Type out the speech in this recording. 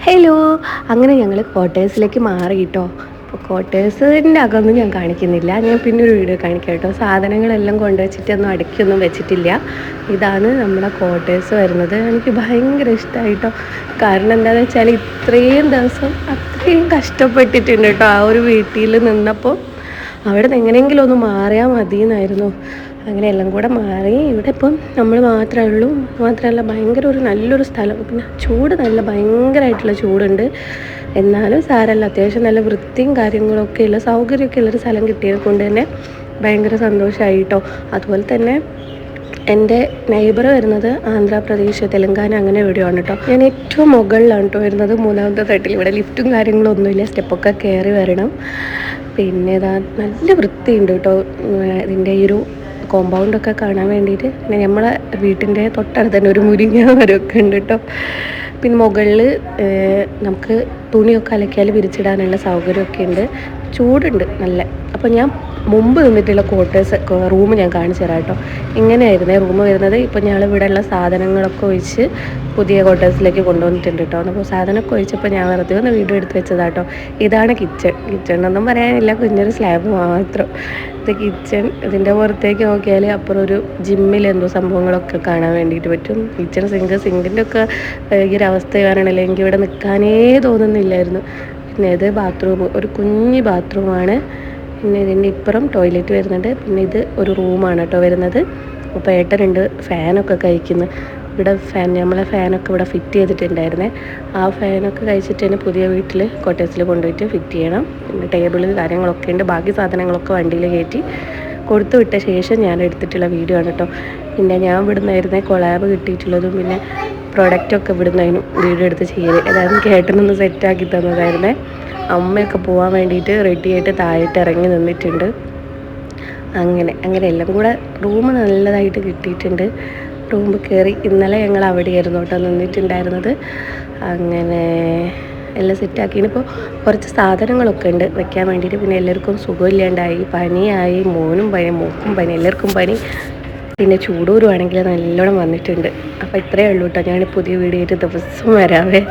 Hello, അങ്ങനെ ഞങ്ങൾ ക്വാർട്ടേഴ്സിലേക്ക് മാറി കേട്ടോ. അപ്പോൾ ക്വാർട്ടേഴ്സിൻ്റെ അകമൊന്നും ഞാൻ കാണിക്കുന്നില്ല, ഞാൻ പിന്നെ ഒരു വീഡിയോ കാണിക്കാം കേട്ടോ. സാധനങ്ങളെല്ലാം കൊണ്ടുവച്ചിട്ടൊന്നും അടുക്കിയൊന്നും വെച്ചിട്ടില്ല. ഇതാണ് നമ്മുടെ ക്വാർട്ടേഴ്സ് വരുന്നത്. എനിക്ക് ഭയങ്കര ഇഷ്ടമായിട്ടോ. കാരണം എന്താണെന്ന് വെച്ചാൽ ഇത്രയും ദിവസം അത്രയും കഷ്ടപ്പെട്ടിട്ടുണ്ട് കേട്ടോ. ആ ഒരു വീട്ടിൽ നിന്നപ്പോൾ അവിടെ നിന്ന് എങ്ങനെയെങ്കിലും ഒന്ന് മാറിയാൽ മതി എന്നായിരുന്നു. അങ്ങനെ എല്ലാം കൂടെ മാറി ഇവിടെ ഇപ്പം നമ്മൾ മാത്രമേ ഉള്ളൂ. മാത്രമല്ല ഭയങ്കര ഒരു നല്ലൊരു സ്ഥലം, പിന്നെ ചൂട് നല്ല ഭയങ്കരമായിട്ടുള്ള ചൂടുണ്ട്. എന്നാലും സാരമല്ല, അത്യാവശ്യം നല്ല വൃത്തിയും കാര്യങ്ങളൊക്കെ ഉള്ള സൗകര്യമൊക്കെ ഉള്ളൊരു സ്ഥലം കിട്ടിയത് കൊണ്ട് തന്നെ ഭയങ്കര സന്തോഷമായി കേട്ടോ. അതുപോലെ തന്നെ എൻ്റെ നെയ്ബർ വരുന്നത് ആന്ധ്രാപ്രദേശ്, തെലങ്കാന അങ്ങനെ എവിടെയാണ് കേട്ടോ. ഞാൻ ഏറ്റവും മുകളിലാണ് കേട്ടോ വരുന്നത്, 3ാമത്തെ തട്ടിൽ. ഇവിടെ ലിഫ്റ്റും കാര്യങ്ങളൊന്നുമില്ല, സ്റ്റെപ്പൊക്കെ കയറി വരണം. പിന്നെ ഇതാ നല്ല വൃത്തിയുണ്ട് കേട്ടോ. ഇതിൻ്റെ ഈ ഒരു കോമ്പൗണ്ടൊക്കെ കാണാൻ വേണ്ടിയിട്ട്. പിന്നെ നമ്മളെ വീട്ടിൻ്റെ തൊട്ടടുത്ത് തന്നെ ഒരു മുരിങ്ങ മരമൊക്കെ ഉണ്ട് കേട്ടോ. പിന്നെ മുകളിൽ നമുക്ക് തുണിയൊക്കെ അലക്കിയാൽ വിരിച്ചിടാനുള്ള സൗകര്യമൊക്കെ ഉണ്ട്. ചൂടുണ്ട് നല്ല. അപ്പോൾ ഞാൻ മുമ്പ് നിന്നിട്ടുള്ള ക്വാർട്ടേഴ്സ് റൂം ഞാൻ കാണിച്ചു തരാം കേട്ടോ. ഇങ്ങനെയായിരുന്നേ റൂം വരുന്നത്. ഇപ്പോൾ ഞങ്ങൾ ഇവിടെയുള്ള സാധനങ്ങളൊക്കെ ഒഴിച്ച് പുതിയ ക്വാർട്ടേഴ്സിലേക്ക് കൊണ്ടുവന്നിട്ടുണ്ട് കേട്ടോ. അപ്പോൾ സാധനമൊക്കെ ഒഴിച്ചപ്പോൾ ഞാൻ വെറുതെ ഒന്ന് വീഡിയോ എടുത്ത് വെച്ചതാണ് കേട്ടോ. ഇതാണ് കിച്ചൺ എന്നൊന്നും പറയാനില്ല, കുഞ്ഞൊരു സ്ലാബ് മാത്രം. ഇത് കിച്ചൺ. ഇതിൻ്റെ പുറത്തേക്ക് നോക്കിയാൽ അപ്പുറം ഒരു ജിമ്മിൽ എന്തോ സംഭവങ്ങളൊക്കെ കാണാൻ വേണ്ടിയിട്ട് പറ്റും. കിച്ചൺ സിങ്കിൻ്റെ ഒക്കെ ഈ ഒരു അവസ്ഥ കാണണമല്ലോ, എനിക്ക് ഇവിടെ നിൽക്കാനേ തോന്നുന്നില്ലായിരുന്നു. പിന്നെ ഇത് ബാത്റൂം, ഒരു കുഞ്ഞ് ബാത്റൂമാണ്. പിന്നെ ഇതിൻ്റെ ഇപ്പുറം ടോയ്ലറ്റ് വരുന്നുണ്ട്. പിന്നെ ഇത് ഒരു റൂമാണ് കേട്ടോ വരുന്നത്. അപ്പോൾ ഏട്ടനുണ്ട് ഫാനൊക്കെ കഴിക്കുന്നു. ഇവിടെ നമ്മളെ ഫാനൊക്കെ ഇവിടെ ഫിറ്റ് ചെയ്തിട്ടുണ്ടായിരുന്നേ. ആ ഫാനൊക്കെ കഴിച്ചിട്ട് തന്നെ പുതിയ വീട്ടിൽ കോട്ടേഴ്സിൽ കൊണ്ടുപോയിട്ട് ഫിറ്റ് ചെയ്യണം. പിന്നെ ടേബിൾ കാര്യങ്ങളൊക്കെ ഉണ്ട്. ബാക്കി സാധനങ്ങളൊക്കെ വണ്ടിയിൽ കയറ്റി കൊടുത്തു വിട്ട ശേഷം ഞാൻ എടുത്തിട്ടുള്ള വീഡിയോ ആണ് കേട്ടോ. പിന്നെ ഞാൻ ഇവിടുന്നായിരുന്നേ കൊളാബ് കിട്ടിയിട്ടുള്ളതും പിന്നെ പ്രൊഡക്റ്റൊക്കെ ഇവിടുന്നായിരുന്നു വീഡിയോ എടുത്ത് ചെയ്യൽ. അതായത് കേട്ടനൊന്ന് സെറ്റാക്കി തന്നതായിരുന്നേ. അമ്മയൊക്കെ പോകാൻ വേണ്ടിയിട്ട് റെഡി ആയിട്ട് താഴോട്ട് ഇറങ്ങി നിന്നിട്ടുണ്ട്. അങ്ങനെ എല്ലാം കൂടെ റൂം നല്ലതായിട്ട് കിട്ടിയിട്ടുണ്ട്. റൂമിൽ കയറി ഇന്നലെ ഞങ്ങൾ അവിടെയായിരുന്നു കേട്ടോ നിന്നിട്ടുണ്ടായിരുന്നത്. അങ്ങനെ എല്ലാം സെറ്റാക്കിയാണ്. ഇപ്പോൾ കുറച്ച് സാധനങ്ങളൊക്കെ ഉണ്ട് വെക്കാൻ വേണ്ടിയിട്ട്. പിന്നെ എല്ലാവർക്കും സുഖമില്ലാണ്ടായി, പനിയായി, മോനും പനി, എല്ലാവർക്കും പനി. പിന്നെ ചൂടൂരുവാണെങ്കിൽ നല്ലോണം വന്നിട്ടുണ്ട്. അപ്പോൾ ഇത്രയേ ഉള്ളൂ കേട്ടോ. ഞാൻ പുതിയ വീഡിയോ ആയിട്ട് ദിവസം വരാവേ.